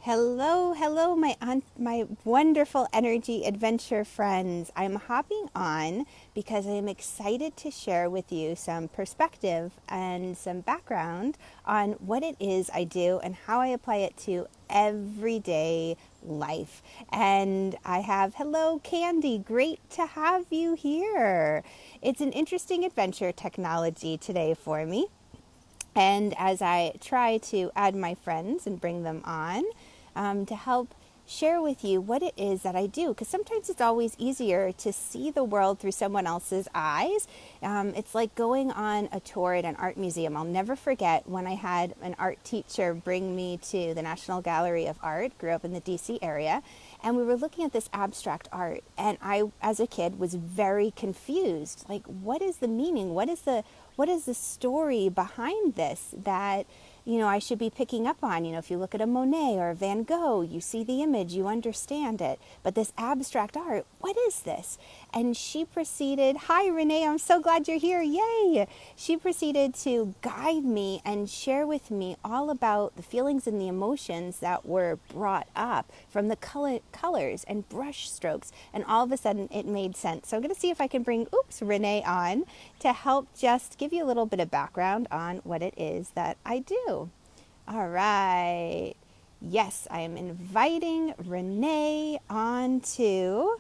Hello, hello, my wonderful energy adventure friends. I'm hopping on because I am excited to share with you some perspective and some background on what it is I do and how I apply it to everyday life. And I have, hello, Candy, great to have you here. It's an interesting adventure technology today for me. And as I try to add my friends and bring them on to help share with you what it is that I do, because sometimes it's always easier to see the world through someone else's eyes. It's like going on a tour at an art museum. I'll never forget when I had an art teacher bring me to the National Gallery of Art, grew up in the DC area, and we were looking at this abstract art. And I, as a kid, was very confused. Like, what is the meaning? What is the story behind this that, I should be picking up on? If you look at a Monet or a Van Gogh, you see the image, you understand it. But this abstract art, what is this? And she proceeded, hi Renee, I'm so glad you're here, yay! She proceeded to guide me and share with me all about the feelings and the emotions that were brought up from the colors and brush strokes. And all of a sudden it made sense. So I'm going to see if I can bring, Renee on to help just give you a little bit of background on what it is that I do. All right. Yes, I am inviting Renee onto,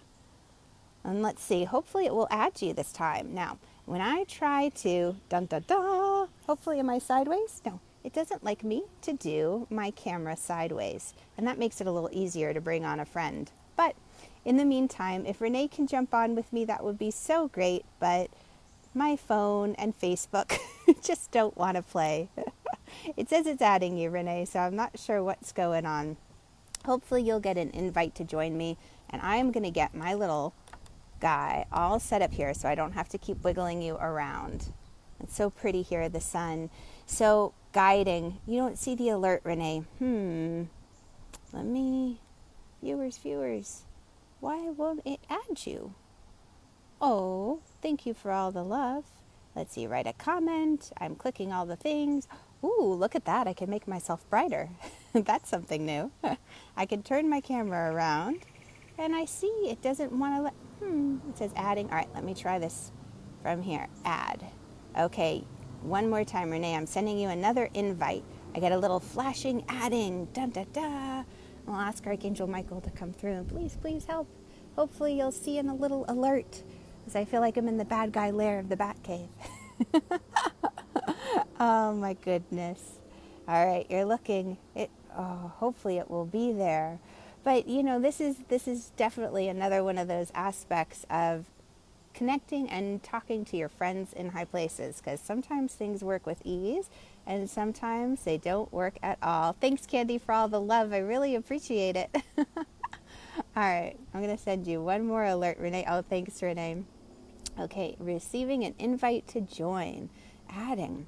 and let's see, hopefully it will add you this time. Now, when I try to, dun dun dun, hopefully am I sideways? No, it doesn't like me to do my camera sideways, and that makes it a little easier to bring on a friend. But in the meantime, if Renee can jump on with me, that would be so great, but my phone and Facebook just don't want to play. It says it's adding you, Renee, so I'm not sure what's going on. Hopefully you'll get an invite to join me, and I'm going to get my little guy all set up here so I don't have to keep wiggling you around. It's so pretty here, the sun. So guiding, you don't see the alert, Renee. Let me, viewers, why won't it add you? Oh, thank you for all the love. Let's see, write a comment. I'm clicking all the things. Ooh, look at that. I can make myself brighter. That's something new. I can turn my camera around and I see it doesn't want to let, it says adding. All right, let me try this from here. Add. Okay, one more time, Renee. I'm sending you another invite. I get a little flashing adding. Dun, dun, dun. I'll ask Archangel Michael to come through and please help. Hopefully you'll see in a little alert, because I feel like I'm in the bad guy lair of the Batcave. Oh my goodness. All right, you're looking. Hopefully it will be there. But this is definitely another one of those aspects of connecting and talking to your friends in high places, because sometimes things work with ease and sometimes they don't work at all. Thanks, Candy, for all the love. I really appreciate it. All right, I'm going to send you one more alert, Renee. Oh, thanks, Renee. Okay, receiving an invite to join. Adding.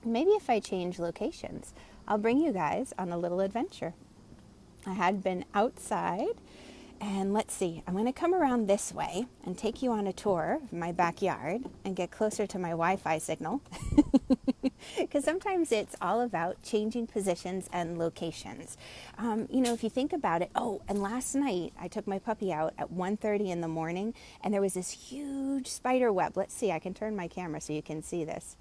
Maybe if I change locations, I'll bring you guys on a little adventure. I had been outside, and let's see, I'm going to come around this way and take you on a tour of my backyard and get closer to my Wi-Fi signal. Because sometimes it's all about changing positions and locations. If you think about it, and last night I took my puppy out at 1:30 in the morning, and there was this huge spider web. Let's see, I can turn my camera so you can see this.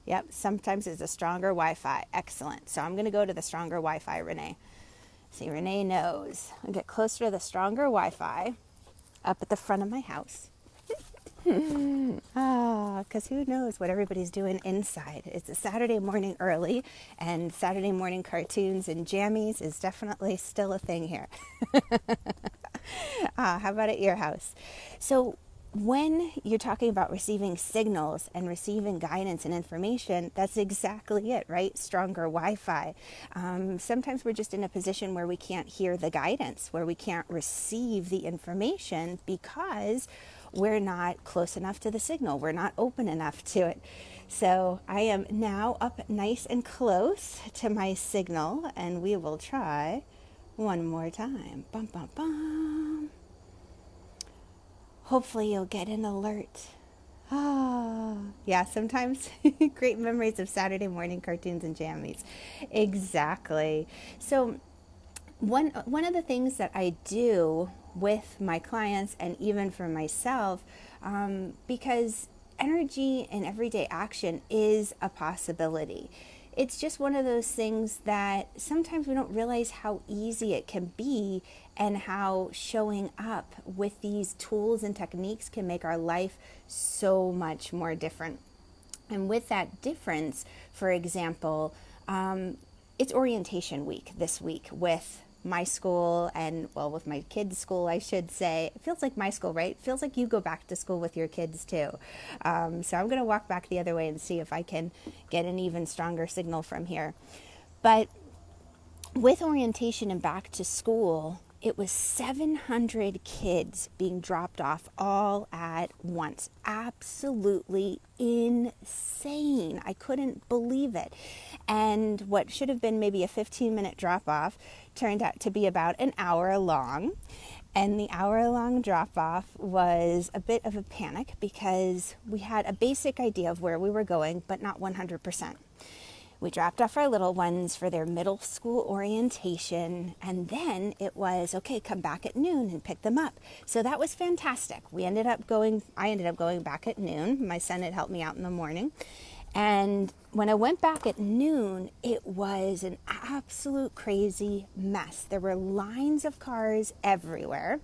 Yep, sometimes it's a stronger Wi-Fi. Excellent. So I'm going to go to the stronger Wi-Fi, Renee. See, Renee knows. I'll get closer to the stronger Wi-Fi up at the front of my house. Because who knows what everybody's doing inside. It's a Saturday morning early, and Saturday morning cartoons and jammies is definitely still a thing here. How about at your house? So when you're talking about receiving signals and receiving guidance and information, that's exactly it, right? Stronger Wi-Fi. Sometimes we're just in a position where we can't hear the guidance, where we can't receive the information because we're not close enough to the signal. We're not open enough to it. So I am now up nice and close to my signal, and we will try one more time. Bum, bum, bum. Hopefully you'll get an alert. Yeah, sometimes great memories of Saturday morning cartoons and jammies. Exactly. So One of the things that I do with my clients and even for myself, because energy in everyday action is a possibility. It's just one of those things that sometimes we don't realize how easy it can be and how showing up with these tools and techniques can make our life so much more different. And with that difference, for example, it's orientation week this week with my school and, well, with my kids' school, I should say. It feels like my school, right? It feels like you go back to school with your kids too. So I'm going to walk back the other way and see if I can get an even stronger signal from here. But with orientation and back to school, it was 700 kids being dropped off all at once. Absolutely insane. I couldn't believe it. And what should have been maybe a 15-minute drop off turned out to be about an hour long. And the hour-long drop-off was a bit of a panic because we had a basic idea of where we were going, but not 100%. We dropped off our little ones for their middle school orientation, and then it was, okay, come back at noon and pick them up. So that was fantastic. I ended up going back at noon. My son had helped me out in the morning. And when I went back at noon, it was an absolute crazy mess. There were lines of cars everywhere.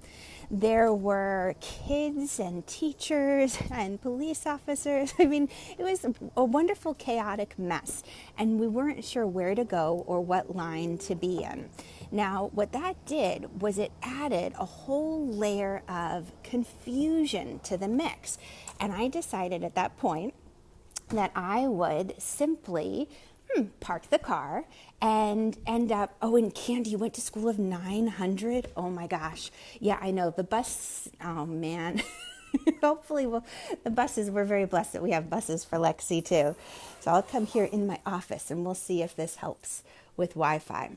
There were kids and teachers and police officers. I mean, it was a wonderful, chaotic mess. And we weren't sure where to go or what line to be in. Now, what that did was it added a whole layer of confusion to the mix. And I decided at that point that I would simply park the car and end up, and Candy, you went to school of 900? Oh my gosh. Yeah, I know. The bus, oh man. Hopefully, the buses, we're very blessed that we have buses for Lexi too. So I'll come here in my office and we'll see if this helps with Wi-Fi.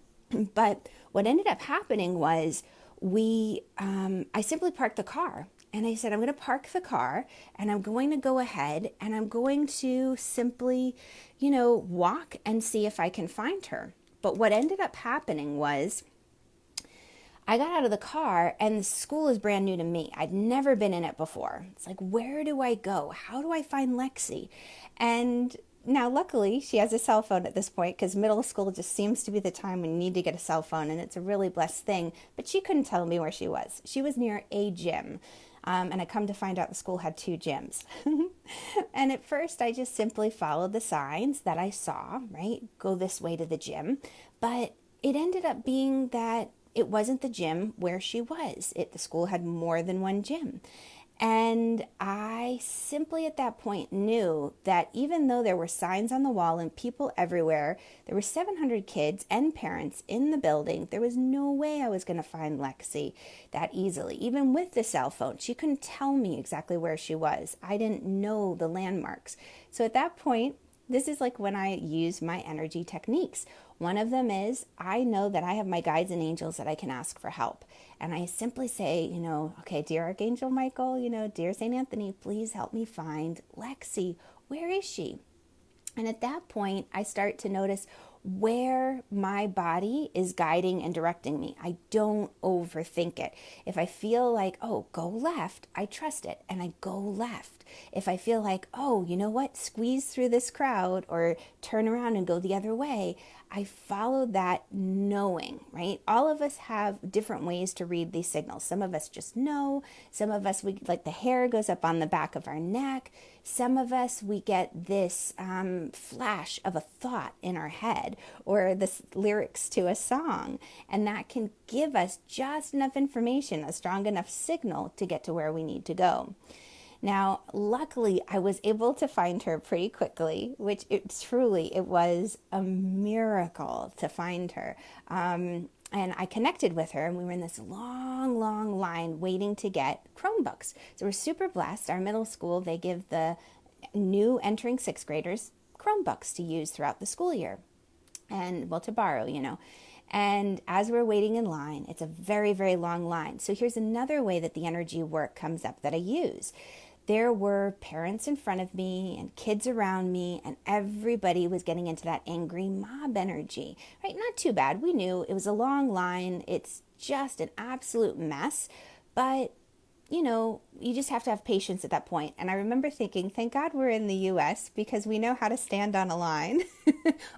But what ended up happening was I simply parked the car. And I said, I'm going to park the car and I'm going to go ahead and I'm going to simply, walk and see if I can find her. But what ended up happening was I got out of the car and the school is brand new to me. I'd never been in it before. It's like, where do I go? How do I find Lexi? And now, luckily, she has a cell phone at this point because middle school just seems to be the time when you need to get a cell phone, and it's a really blessed thing. But she couldn't tell me where she was. She was near a gym. And I come to find out the school had 2 gyms. And at first, I just simply followed the signs that I saw, right? Go this way to the gym. But it ended up being that it wasn't the gym where she was. The school had more than one gym. And I simply at that point knew that even though there were signs on the wall and people everywhere, there were 700 kids and parents in the building. There was no way I was going to find Lexi that easily. Even with the cell phone, she couldn't tell me exactly where she was. I didn't know the landmarks. So at that point, this is like when I use my energy techniques. One of them is I know that I have my guides and angels that I can ask for help. And I simply say, okay, dear Archangel Michael, dear St. Anthony, please help me find Lexi. Where is she? And at that point, I start to notice where my body is guiding and directing me. I don't overthink it. If I feel like, go left, I trust it and I go left. If I feel like, you know what, squeeze through this crowd or turn around and go the other way, I follow that knowing, right? All of us have different ways to read these signals. Some of us just know. Some of us, like the hair goes up on the back of our neck. Some of us, we get this flash of a thought in our head or the lyrics to a song. And that can give us just enough information, a strong enough signal to get to where we need to go. Now, luckily, I was able to find her pretty quickly, which it was a miracle to find her. And I connected with her, and we were in this long, long line waiting to get Chromebooks. So we're super blessed. Our middle school, they give the new entering 6th graders Chromebooks to use throughout the school year. And, to borrow, And as we're waiting in line, it's a very, very long line. So here's another way that the energy work comes up that I use. there were parents in front of me and kids around me, and everybody was getting into that angry mob energy, right? Not too bad. We knew it was a long line. It's just an absolute mess. But you just have to have patience at that point. And I remember thinking, thank God we're in the US because we know how to stand on a line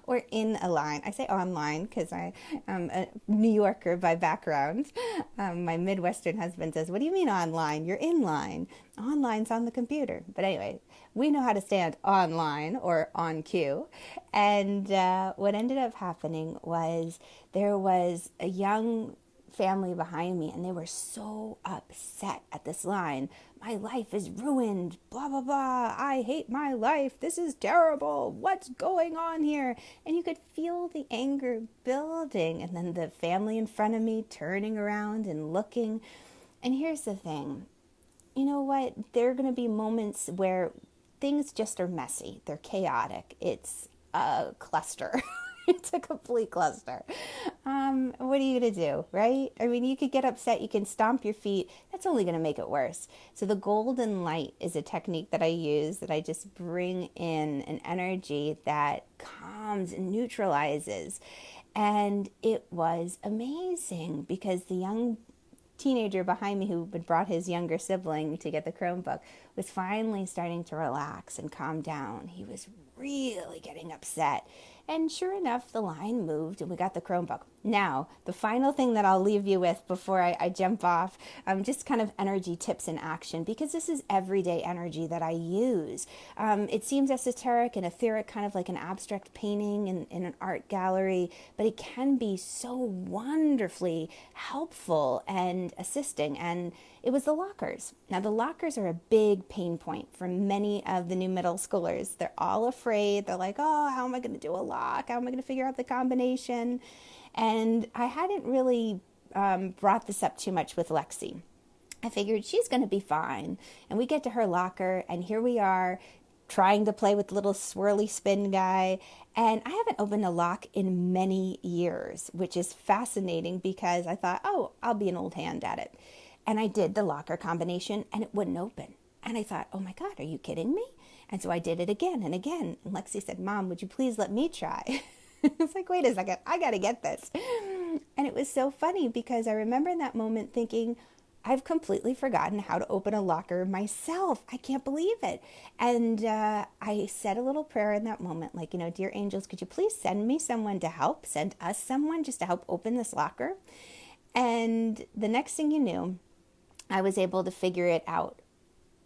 or in a line. I say online because I am a New Yorker by background. My Midwestern husband says, what do you mean online? You're in line. Online's on the computer. But anyway, we know how to stand online or on cue. And what ended up happening was there was a young family behind me, and they were so upset at this line. My life is ruined, blah, blah, blah. I hate my life. This is terrible. What's going on here? And you could feel the anger building. And then the family in front of me turning around and looking. And here's the thing. You know what? There are going to be moments where things just are messy. They're chaotic. It's a cluster. It's a complete cluster. What are you going to do, right? I mean, you could get upset. You can stomp your feet. That's only going to make it worse. So the golden light is a technique that I use, that I just bring in an energy that calms and neutralizes. And it was amazing because the young teenager behind me who had brought his younger sibling to get the Chromebook was finally starting to relax and calm down. He was really getting upset. And sure enough, the line moved and we got the Chromebook. Now, the final thing that I'll leave you with before I jump off, just kind of energy tips in action, because this is everyday energy that I use. It seems esoteric and etheric, kind of like an abstract painting in an art gallery, but it can be so wonderfully helpful and assisting. And it was the lockers. Now, the lockers are a big pain point for many of the new middle schoolers. They're all afraid. They're like, oh, how am I going to do a lock? How am I going to figure out the combination? And I hadn't really brought this up too much with Lexi. I figured she's going to be fine. And we get to her locker, and here we are trying to play with the little swirly spin guy. And I haven't opened a lock in many years, which is fascinating because I thought, oh, I'll be an old hand at it. And I did the locker combination, and it wouldn't open. And I thought, oh my God, are you kidding me? And so I did it again and again. And Lexi said, Mom, would you please let me try? It's like, wait a second, I got to get this. And it was so funny because I remember in that moment thinking, I've completely forgotten how to open a locker myself. I can't believe it. And I said a little prayer in that moment, like, dear angels, could you please send me someone to help? Send us someone just to help open this locker. And the next thing you knew, I was able to figure it out,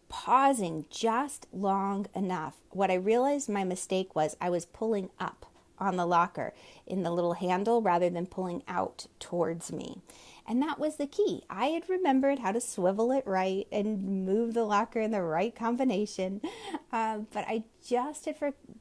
pausing just long enough. What I realized my mistake was I was pulling up on the locker in the little handle rather than pulling out towards me. And that was the key. I had remembered how to swivel it right and move the locker in the right combination. But I just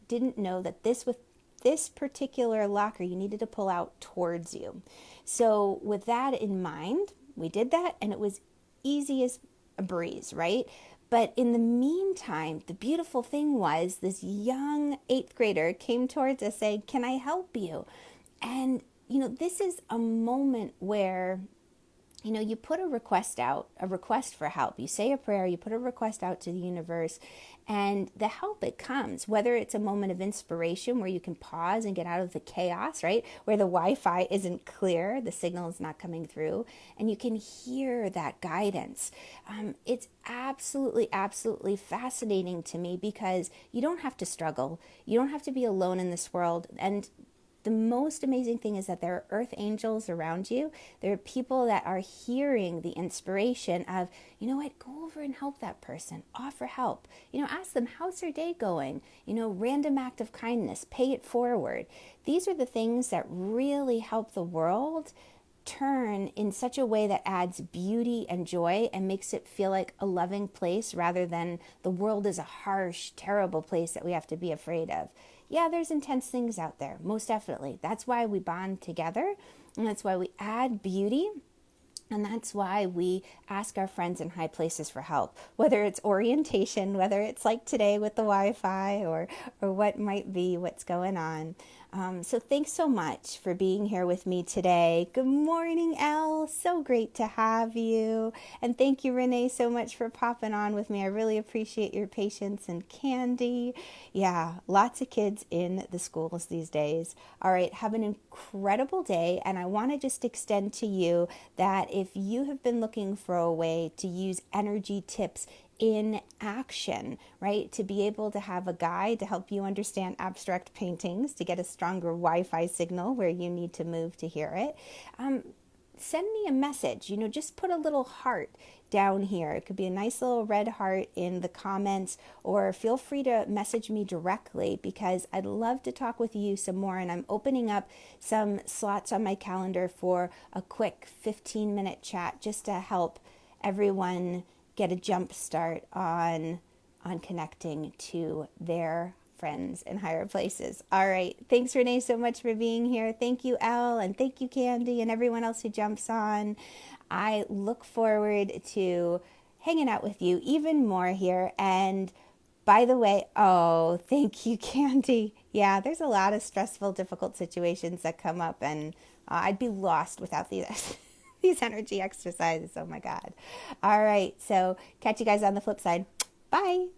didn't know that with this particular locker, you needed to pull out towards you. So with that in mind, we did that, and it was easy as a breeze, right? But in the meantime, the beautiful thing was this young 8th grader came towards us saying, can I help you? And, this is a moment where, you put a request out, a request for help. You say a prayer, you put a request out to the universe, and the help, it comes, whether it's a moment of inspiration where you can pause and get out of the chaos, right? Where the Wi-Fi isn't clear, the signal is not coming through, and you can hear that guidance. It's absolutely, absolutely fascinating to me because you don't have to struggle. You don't have to be alone in this world. And the most amazing thing is that there are earth angels around you. There are people that are hearing the inspiration of, go over and help that person. Offer help. Ask them, how's their day going? Random act of kindness. Pay it forward. These are the things that really help the world turn in such a way that adds beauty and joy and makes it feel like a loving place rather than the world is a harsh, terrible place that we have to be afraid of. Yeah, there's intense things out there, most definitely. That's why we bond together, and that's why we add beauty, and that's why we ask our friends in high places for help, whether it's orientation, whether it's like today with the Wi-Fi or what might be what's going on. So thanks so much for being here with me today. Good morning, Elle. So great to have you. And thank you, Renee, so much for popping on with me. I really appreciate your patience. And Candy. Yeah, lots of kids in the schools these days. All right, have an incredible day. And I want to just extend to you that if you have been looking for a way to use energy tips in action, right? To be able to have a guide to help you understand abstract paintings, to get a stronger Wi-Fi signal where you need to move to hear it. Send me a message, just put a little heart down here. It could be a nice little red heart in the comments, or feel free to message me directly because I'd love to talk with you some more. And I'm opening up some slots on my calendar for a quick 15-minute chat just to help everyone get a jump start on connecting to their friends in higher places. All right. Thanks, Renee, so much for being here. Thank you, Elle, and thank you, Candy, and everyone else who jumps on. I look forward to hanging out with you even more here. And by the way, oh, thank you, Candy. Yeah, there's a lot of stressful, difficult situations that come up, and I'd be lost without these these energy exercises. Oh my God. All right. So catch you guys on the flip side. Bye.